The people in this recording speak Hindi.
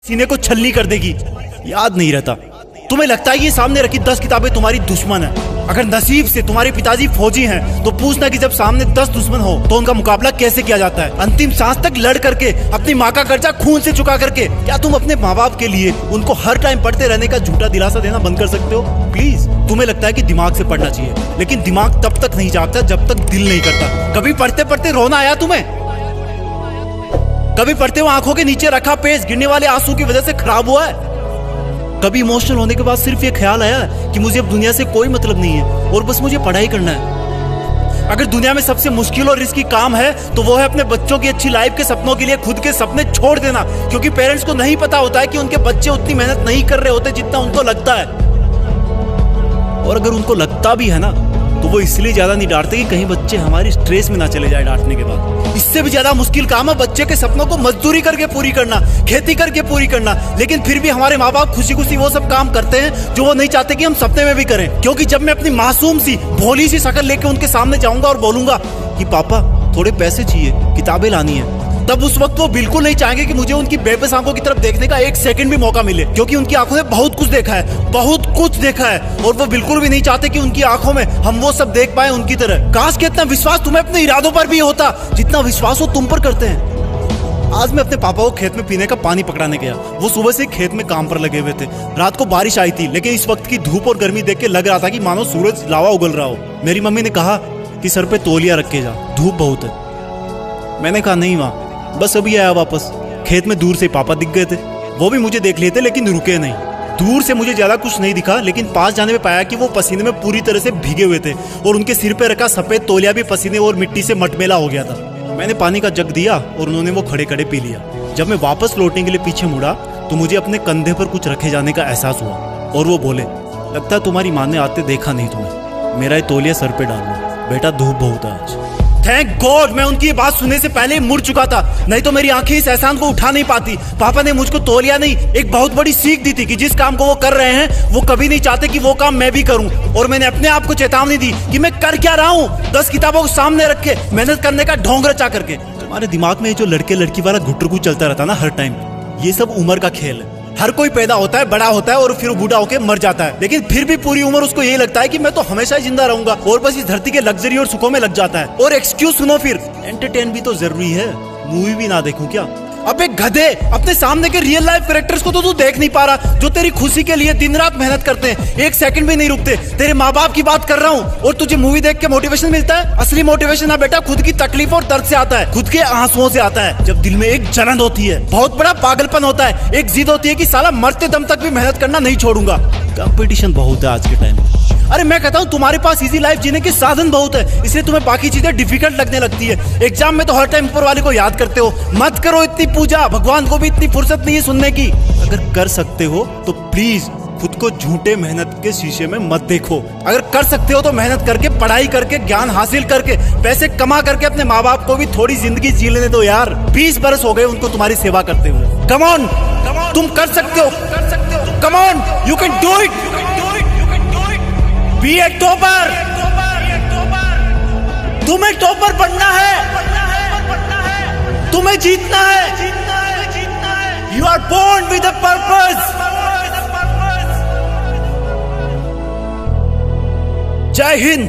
सीने को छलनी कर देगी, याद नहीं रहता। तुम्हें लगता है ये सामने रखी 10 किताबें तुम्हारी दुश्मन है। अगर नसीब से तुम्हारे पिताजी फौजी हैं तो पूछना कि जब सामने 10 दुश्मन हो तो उनका मुकाबला कैसे किया जाता है। अंतिम सांस तक लड़ करके, अपनी माँ का कर्जा खून से चुका करके। क्या तुम अपने माँ बाप के लिए उनको हर टाइम पढ़ते रहने का झूठा दिलासा देना बंद कर सकते हो? प्लीज। तुम्हें लगता है कि दिमाग से पढ़ना चाहिए, लेकिन दिमाग तब तक नहीं जागता जब तक दिल नहीं करता। कभी पढ़ते पढ़ते रोना आया तुम्हें? कभी पढ़ते हो आंखों के नीचे रखा पेज गिरने वाले आंसू की वजह से खराब हुआ है? कभी इमोशनल होने के बाद सिर्फ ये ख्याल आया कि मुझे अब दुनिया से कोई मतलब नहीं है और बस मुझे पढ़ाई करना है? अगर दुनिया में सबसे मुश्किल और रिस्की काम है तो वो है अपने बच्चों की अच्छी लाइफ के सपनों के लिए खुद के सपने छोड़ देना, क्योंकि पेरेंट्स को नहीं पता होता है कि उनके बच्चे उतनी मेहनत नहीं कर रहे होते जितना उनको लगता है। और अगर उनको लगता भी है ना तो वो इसलिए ज्यादा नहीं डांटते कि कहीं बच्चे हमारी स्ट्रेस में ना चले जाए डांटने के बाद। इससे भी ज्यादा मुश्किल काम है बच्चे के सपनों को मजदूरी करके पूरी करना, खेती करके पूरी करना। लेकिन फिर भी हमारे माँ बाप खुशी खुशी वो सब काम करते हैं जो वो नहीं चाहते कि हम सपने में भी करें। क्योंकि जब मैं अपनी मासूम सी भोली सी शक्ल लेके उनके सामने जाऊंगा और बोलूंगा कि पापा थोड़े पैसे चाहिए, किताबें लानी है, तब उस वक्त वो बिल्कुल नहीं चाहेंगे कि मुझे उनकी बेबस आंखों की तरफ देखने का एक सेकंड भी मौका मिले, क्योंकि उनकी आंखों ने बहुत कुछ देखा है, बहुत कुछ देखा है। और वो बिल्कुल भी नहीं चाहते कि उनकी आंखों में हम वो सब देख पाए उनकी तरह। काश कि इतना विश्वास तुम्हें अपने इरादों पर भी होता जितना विश्वास वो तुम पर करते हैं। आज मैं अपने पापा को खेत में पीने का पानी पकड़ाने गया। वो सुबह से खेत में काम पर लगे हुए थे। रात को बारिश आई थी, लेकिन इस वक्त की धूप और गर्मी देख के लग रहा था कि मानो सूरज लावा उगल रहा हो। मेरी मम्मी ने कहा कि सर पे तौलिया रख के जा, धूप बहुत है। मैंने कहा नहीं माँ, बस अभी आया वापस। खेत में दूर से पापा दिख गए थे। वो भी मुझे देख लिए थे लेकिन रुके नहीं। दूर से मुझे ज्यादा कुछ नहीं दिखा, लेकिन पास जाने में पाया कि वो पसीने में पूरी तरह से भीगे हुए थे और उनके सिर पे रखा सफेद तौलिया भी पसीने और मिट्टी से मटमेला हो गया था। मैंने पानी का जग दिया और उन्होंने वो खड़े खड़े पी लिया। जब मैं वापस लौटने के लिए पीछे मुड़ा तो मुझे अपने कंधे पर कुछ रखे जाने का एहसास हुआ और वो बोले, लगता है तुम्हारी माँ ने आते देखा नहीं तुम्हें, मेरा ये तौलिया सर पे डाल लो, बेटा धूप बहुत है आज। थैंक गॉड मैं उनकी बात सुनने से पहले ही मुड़ चुका था, नहीं तो मेरी आंखें इस एहसान को उठा नहीं पाती। पापा ने मुझको तौलिया नहीं, एक बहुत बड़ी सीख दी थी कि जिस काम को वो कर रहे हैं वो कभी नहीं चाहते कि वो काम मैं भी करूं। और मैंने अपने आप को चेतावनी दी कि मैं कर क्या रहा हूं, 10 किताबों को सामने रख के मेहनत करने का ढोंग रचा करके। तुम्हारे दिमाग में जो लड़के लड़की वाला घुटरगु चलता रहता ना हर टाइम, ये सब उम्र का खेल है। हर कोई पैदा होता है, बड़ा होता है और फिर बूढ़ा होकर मर जाता है, लेकिन फिर भी पूरी उम्र उसको यही लगता है कि मैं तो हमेशा ही जिंदा रहूंगा और बस इस धरती के लग्जरी और सुखों में लग जाता है। और एक्सक्यूज सुनो, फिर एंटरटेन भी तो जरूरी है, मूवी भी ना देखूं क्या? अब एक गधे, अपने सामने के रियल लाइफ कैरेक्टर्स को तो तू देख नहीं पा रहा जो तेरी खुशी के लिए दिन रात मेहनत करते हैं, एक सेकंड भी नहीं रुकते। तेरे माँ बाप की बात कर रहा हूँ और तुझे मूवी देख के मोटिवेशन मिलता है? असली मोटिवेशन ना बेटा खुद की तकलीफ और दर्द से आता है, खुद के आंसुओं से आता है। जब दिल में एक जलन होती है, बहुत बड़ा पागलपन होता है, एक जिद होती है कि साला मरते दम तक भी मेहनत करना नहीं छोड़ूंगा। कंपटीशन बहुत है आज के टाइम में। अरे मैं कहता हूँ तुम्हारे पास इजी लाइफ जीने के साधन बहुत है, इसलिए तुम्हें बाकी चीजें डिफिकल्ट लगने लगती है। एग्जाम में तो हर टाइम ऊपर वाले को याद करते हो। मत करो इतनी पूजा, भगवान को भी इतनी फुर्सत नहीं है सुनने की। अगर कर सकते हो तो प्लीज खुद को झूठे मेहनत के शीशे में मत देखो। अगर कर सकते हो तो मेहनत करके, पढ़ाई करके, ज्ञान हासिल करके, पैसे कमा करके अपने माँ बाप को भी थोड़ी जिंदगी जी लेने दो यार। 20 बरस हो गए उनको तुम्हारी सेवा करते हुए। कम ऑन, तुम कर सकते हो, come on, you can do it. Be a topper, तुम्हें टॉपर बनना है, तुम्हें जीतना है। You are born with a purpose. जय हिंद।